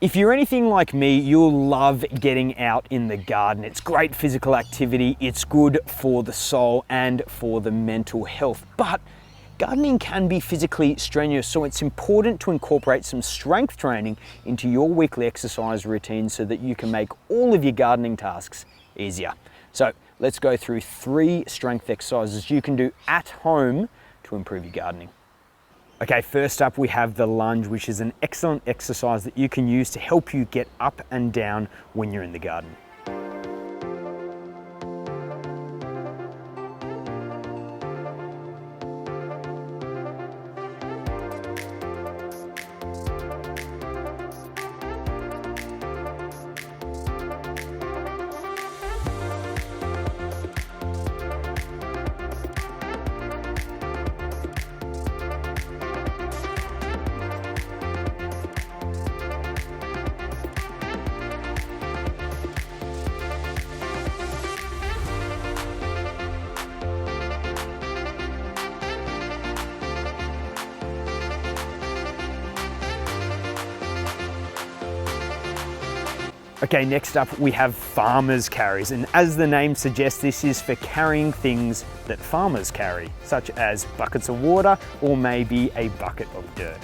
If you're anything like me, you'll love getting out in the garden. It's great physical activity, it's good for the soul and for the mental health. But gardening can be physically strenuous, so it's important to incorporate some strength training into your weekly exercise routine so that you can make all of your gardening tasks easier. So let's go through 3 strength exercises you can do at home to improve your gardening. Okay, first up we have the lunge, which is an excellent exercise that you can use to help you get up and down when you're in the garden. Okay, next up we have farmers carries, and as the name suggests, this is for carrying things that farmers carry, such as buckets of water or maybe a bucket of dirt.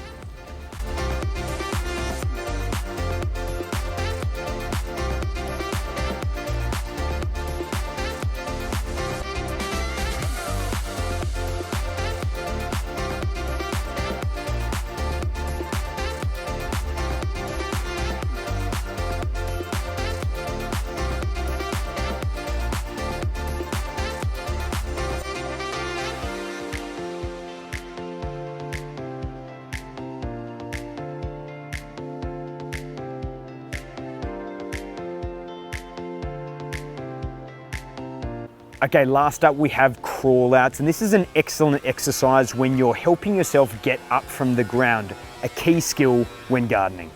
Okay, last up we have crawlouts, and this is an excellent exercise when you're helping yourself get up from the ground, a key skill when gardening.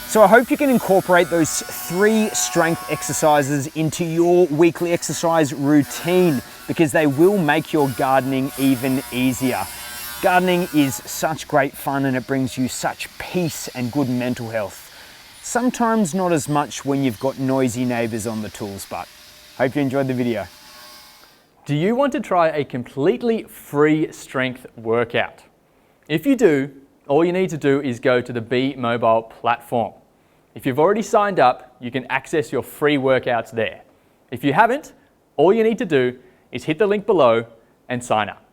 So I hope you can incorporate those 3 strength exercises into your weekly exercise routine, because they will make your gardening even easier. Gardening is such great fun and it brings you such peace and good mental health. Sometimes not as much when you've got noisy neighbors on the tools, but hope you enjoyed the video. Do you want to try a completely free strength workout? If you do, all you need to do is go to the Be Mobile platform. If you've already signed up, you can access your free workouts there. If you haven't, all you need to do is hit the link below and sign up.